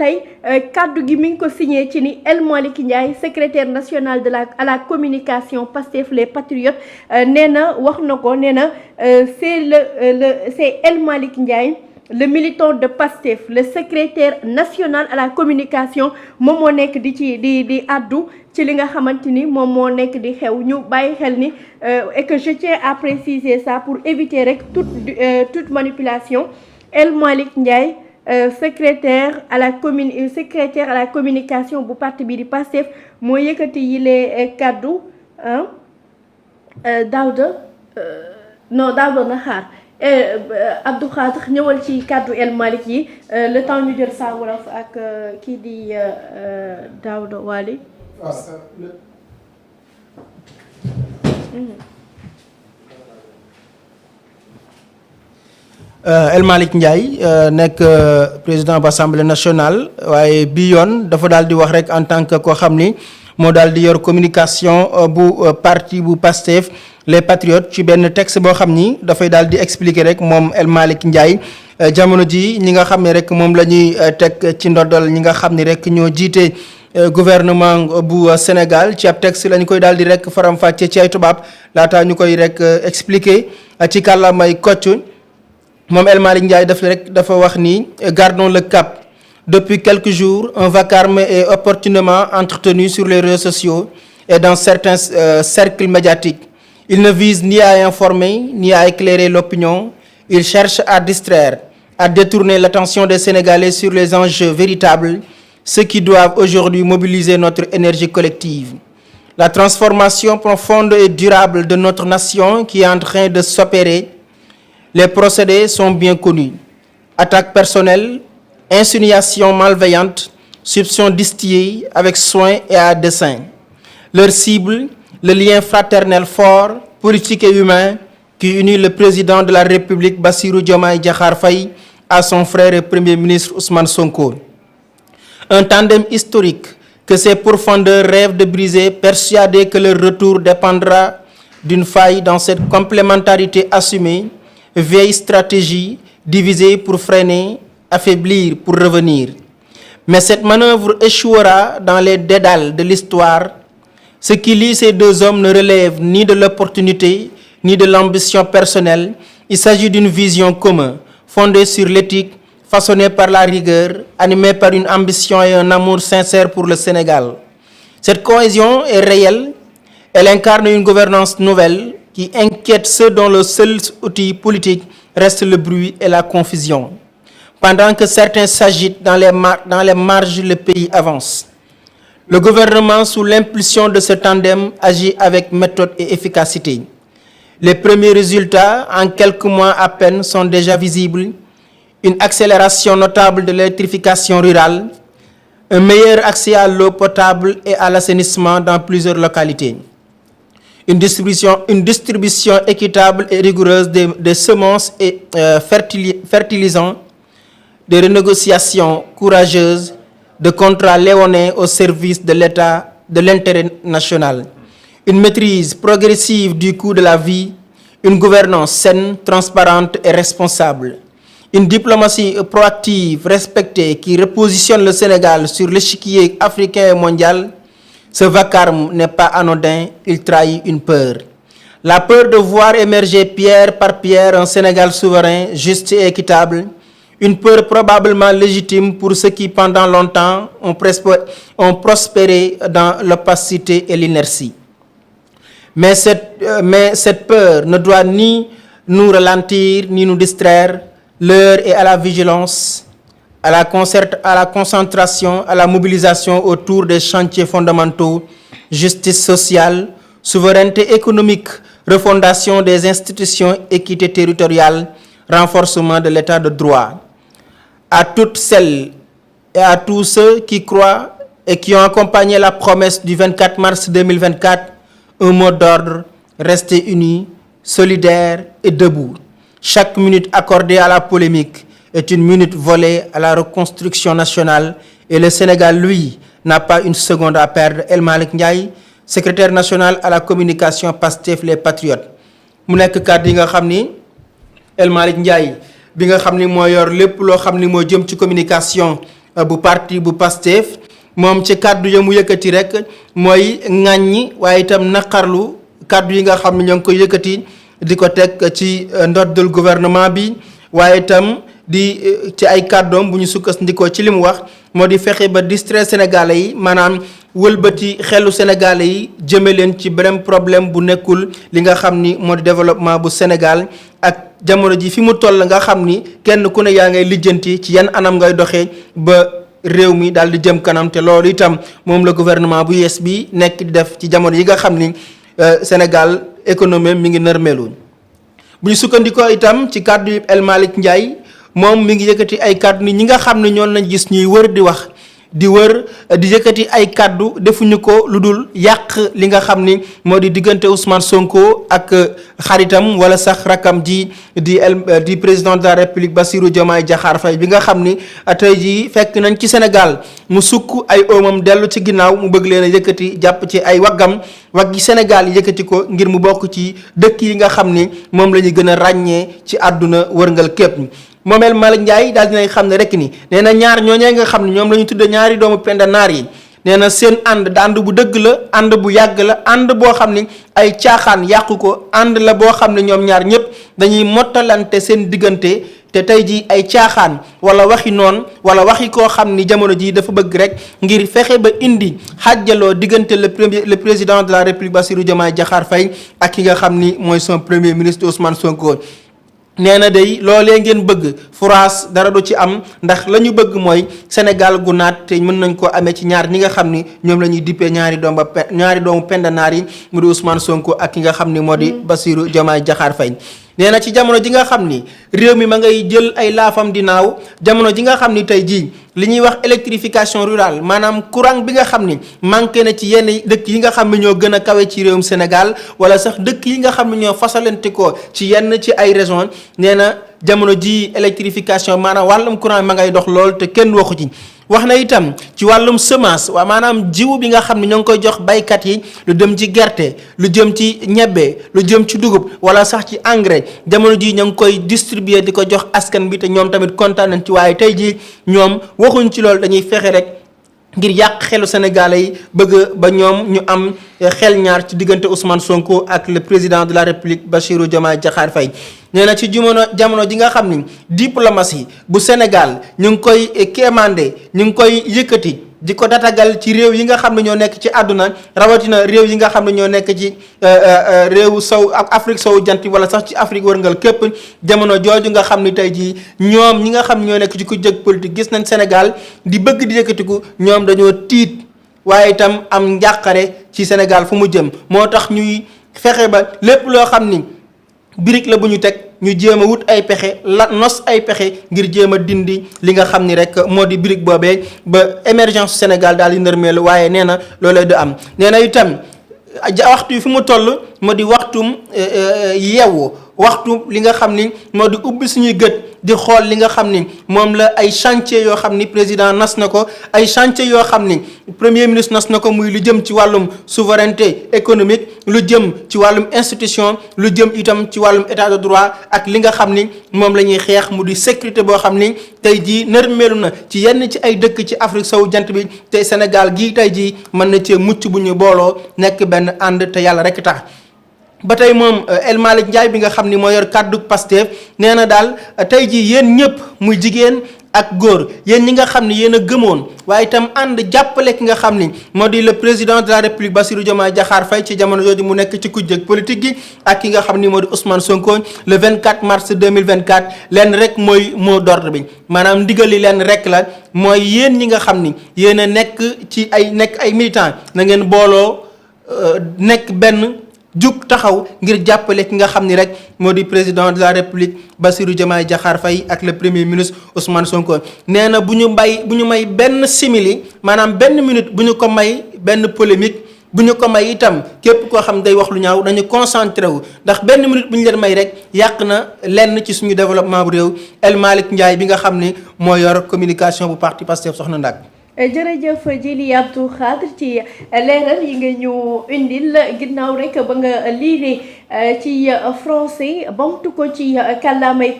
tey kaddu gi mi ngi ko signé ci ni El Malick Ndiaye secrétaire national à la communication Pastef les Patriotes nee na wax na ko nee na c'est El Malick Ndiaye le militant de Pastef le secrétaire national à la communication moom moo nekk di addu ci li nga xamante ni moom moo nekk di xew ñu bàyyi xel ni et que je tiens à préciser ça pour éviter rek toute manipulation. El Malick Ndiaye secrétaire à la communication bu parti bi di Pastef moo yëkkati yile kaddu Daouda na xaar Abdou Khadre ñëwal ci kaddu El Malick yi le temps ñu jël saa wolof ak kii di Daouda Wali. El Malick Ndiaye nekk président bu Assemblée nationale waaye bi yoon dafa daal di wax rek en tant que koo xam ni moo daal di yor communication bu parti bu Pastef les Patriotes ci benn texte boo xam ni dafay daal di expliquer rek moom El Malick Ndiaye jamono ji ñi nga xam ne rek moom la ñuy teg ci ndoddal ñi nga xam ni rek ñoo jiite gouvernement bu Sénégal ci ab texte lañ koy daal di rek faram-fàccee ci ay tubaab laataa ñu koy rek expliquer ci kàllaamay kocc moom El Malick Ndiaye dafa wax ni gardons le cap. Depuis quelques jours, un vacarme est opportunément entretenu sur les réseaux sociaux et dans certains cercles médiatiques. Il ne vise ni à informer ni à éclairer l'opinion. Il cherche à distraire, à détourner l'attention des Sénégalais sur les enjeux véritables, ceux qui doivent aujourd'hui mobiliser notre énergie collective. La transformation profonde et durable de notre nation qui est en train de s'opérer. Les procédés sont bien connus. Attaques personnelles, insinuations malveillantes, soupçons distillés avec soin et à dessein. Leur cible, le lien fraternel fort, politique et humain qui unit le président de la République Bassirou Diomaye Diakhar Faye à son frère et Premier ministre Ousmane Sonko. Un tandem historique que ces pourfendeurs rêvent de briser, persuadés que leur retour dépendra d'une faille dans cette complémentarité assumée. Vieille stratégie divisée pour freiner, affaiblir pour revenir. Mais cette manœuvre échouera dans les dédales de l'histoire. Ce qui lie ces deux hommes ne relève ni de l'opportunité, ni de l'ambition personnelle. Il s'agit d'une vision commune, fondée sur l'éthique, façonnée par la rigueur, animée par une ambition et un amour sincère pour le Sénégal. Cette cohésion est réelle. Elle incarne une gouvernance nouvelle qui inquiète ceux dont le seul outil politique reste le bruit et la confusion. Pendant que certains s'agitent dans les marges, le pays avance. Le gouvernement, sous l'impulsion de ce tandem, agit avec méthode et efficacité. Les premiers résultats, en quelques mois à peine, sont déjà visibles. Une accélération notable de l'électrification rurale, un meilleur accès à l'eau potable et à l'assainissement dans plusieurs localités. Une distribution équitable et rigoureuse des semences et fertilisants, des renégociations courageuses, de contrats léonins au service de l'État, de l'intérêt national. Une maîtrise progressive du coût de la vie, une gouvernance saine, transparente et responsable. Une diplomatie proactive, respectée, qui repositionne le Sénégal sur l'échiquier africain et mondial. Ce vacarme n'est pas anodin, il trahit une peur. La peur de voir émerger pierre par pierre un Sénégal souverain, juste et équitable. Une peur probablement légitime pour ceux qui, pendant longtemps, ont prospéré dans l'opacité et l'inertie. Mais cette peur ne doit ni nous ralentir, ni nous distraire. L'heure est à la vigilance, à la concentration, à la mobilisation autour des chantiers fondamentaux, justice sociale, souveraineté économique, refondation des institutions, équité territoriale, renforcement de l'état de droit. À toutes celles et à tous ceux qui croient et qui ont accompagné la promesse du 24 mars 2024, un mot d'ordre, rester unis, solidaires et debout. Chaque minute accordée à la polémique est une minute volée à la reconstruction nationale et le Sénégal, lui, n'a pas une seconde à perdre. El Malick Ndiaye, secrétaire national à la communication Pastef les Patriotes. mu nekk kàddu yi nga xam ni El Malick Ndiaye bi nga xam ni moo yor lépp loo xam ni moo jëm ci communication bu parti bu Pastef moom ci kàddu ya mu yëkkati rek mooy ŋàññi waaye itam naqarlu kàddu yi nga xam ne ñoo ngi koy yëkkati di ko teg ci ndoddul gouvernement bi waaye itam di ci ay kàddoom bu ñu sukkandikoo ci li mu wax moo di fexe ba distraire sénégalais yi maanaam wëlbati xelu sénégalais yi jëme leen ci beneen problème bu nekkul li nga xam ni moo di développement bu Sénégal ak jamono ji fi mu toll nga xam ni kenn ku ne yaa ngay lijjanti ci yan anam ngay doxee ba réew mi daal di jëm kanam te loolu itam moom la gouvernement bu yees bi nekk di def ci jamono yi nga xam ni Sénégal économie mi ngi nërmeelu bu ñu sukkandikoo itam ci kàddu yi El Malick Ndiaye moom mi ngi yëkkati ay kàddu ni ñi nga xam ne ñoon lañ gis ñuy wër di wax di wër di yëkkati ay kàddu defuñu ko lu dul yàq li nga xam ni moo di diggante Ousmane Sonko ak xaritam wala sax rakam ji di président de la République Bassirou Diomaye Diakhar Faye bi nga xam ni tey jii fekk nañ ci Sénégal mu sukk ay oomam dellu ci ginnaaw mu bëgg leen a yëkkati jàpp ci ay waggam waggi Sénégal yëkkati ko ngir mu bokk ci dëkk yi nga xam ni moom la ñu gën a ràññee ci àdduna wërngal képp moom El Malick Ndiaye daal dinay xam ne rek ni nee na ñaar ñooñee nga xam ne ñoom la ñu tudde ñaari doomu penda naar yi nee na seen ànd bu dëgg la ànd bu yàgg la ànd boo xam ne ay caaxaan yàqu ko ànd la boo xam ne ñoom ñaar ñëpp dañuy mottalante seen diggante te tey jii ay caaxaan wala waxi noon wala waxi koo xam ni jamono jii dafa bëgg rek ngir fexe ba indi xàjjaloo diggante le président de la République Bassirou Diomaye Diakhar Faye ak ki nga xam ni mooy son premier ministre Ousmane Sonko. nee na day loolee ngeen bëgg France dara du ci am ndax la ñu bëgg mooy Sénégal gu naat te mën nañ koo amee ci ñaar ñi nga xam ni ñoom la ñuy dippee ñaari doomu pendanaar yi mu di Ousmane Sonko ak ki nga xam ni moo di Bassirou Diomaye Diakhar Faye. nee na ci jamono ji nga xam ni réew mi ma ngay jël ay laafam di naaw jamono ji nga xam ni tey jii li ñuy wax électrification rurale maanaam courant bi nga xam ni manqué na ci yenn dëkk yi nga xam ne ñoo gën a kawe ci réewum Sénégal wala sax dëkk yi nga xam ne ñoo fasalante ko ci yenn ci ay régions nee na jamono ji électrification maanaam wàllum courant ma ngay dox lool te kenn waxu ci. wax na itam ci wàllum semence waa maanaam jiwu bi nga xam ne ñoo ngi koy jox baykat yi lu dem ci gerte lu jëm ci ñebbe lu jëm ci dugub wala sax ci engrais jamono ji ñoo ngi koy distribuer di ko jox askan bi te ñoom tamit kontaan nañ ci waaye tey jii ñoom waxuñ ci loolu dañuy fexe rek ngir yàq xelu Sénégalais yi bëgg ba ñoom ñu am xel ñaar ci diggante Ousmane Sonko ak le président de la République Bassirou Diomaye Diakhar Faye. nee na ci jamono ji nga xam ni diplomatie bu Sénégal ñu ngi koy kéemande ñu ngi koy yëkkati di ko datagal ci réew yi nga xam ne ñoo nekk ci àdduna rawatina réew yi nga xam ne ñoo nekk ci réew sow ak Afrique sow jant wala sax ci Afrique wërngal képp jamono jooju nga xam ni tey jii ñoom ñi nga xam ne ñoo nekk ci ku jëg politique gis nañ Sénégal di bëgg di yëkkatiku ñoom dañoo tiit waaye itam am njàqare ci Sénégal fu mu jëm moo tax ñuy fexe ba lépp loo xam ni birig la bu ñu teg ñu jéem a wut ay pexe nos ay pexe ngir jéem a dindi li nga xam ni rek moo di birig boobee ba émergence Sénégal daal di nërmeelu waaye nee na loolee du am. nee na itam waxtu yi fi mu toll moo di waxtum yeewu waxtu li nga xam ni moo di ubbi suñuy gët di xool li nga xam ni moom la ay chantier yoo xam ni président nas na ko ay chantier yoo xam ni premier ministre nas na ko muy lu jëm ci wàllum souveraineté économique lu jëm ci wàllum institution lu jëm itam ci wàllum état de droit ak li nga xam ni moom la ñuy xeex mu di sécurité boo xam ni tey jii nërmeelu na ci yenn ci ay dëkk ci Afrique sowu jant bi te Sénégal gii tey jii mën na cee mucc bu ñu booloo nekk benn ànd te yàlla rek tax. ba tey moom El Malick Ndiaye bi nga xam ni moo yor kàddu Pastef nee na daal tey jii yéen ñëpp muy jigéen ak góor yéen ñi nga xam ni yéen a gëmoon waaye itam ànd jàppale ki nga xam ni moo di le président de la République Bassirou Diomaye Diakhar Faye ci jamono jooju mu nekk ci kujjeg politique gi ak ki nga xam ni moo di Ousmane Sonko le 24 mars 2024 lenn rek mooy mot d'ordre bi maanaam ndigal li lenn rek la mooy yéen ñi nga xam ni yéen a nekk ay militants na ngeen booloo nekk benn. jug taxaw ngir jàppale ki nga xam ni rek moo di président de la République Bassirou Diomaye Diakhar Faye ak le premier ministre Ousmane Sonko nee na bu ñu may benn simili maanaam benn minute bu ñu ko may benn polémique bu ñu ko may itam képp koo xam day wax lu ñaaw dañu concentré wu ndax benn minute bu ñu leen may rek yàq na lenn ci suñu développement bu réew El Malick Ndiaye bi nga xam ni moo yor communication bu parti Pastef soxna Ndak. jërëjëf Djily Abdou Khadre ci leeral yi nga ñu indil ginnaaw rek ba nga liire ci français bamtu ko ci kàllaamay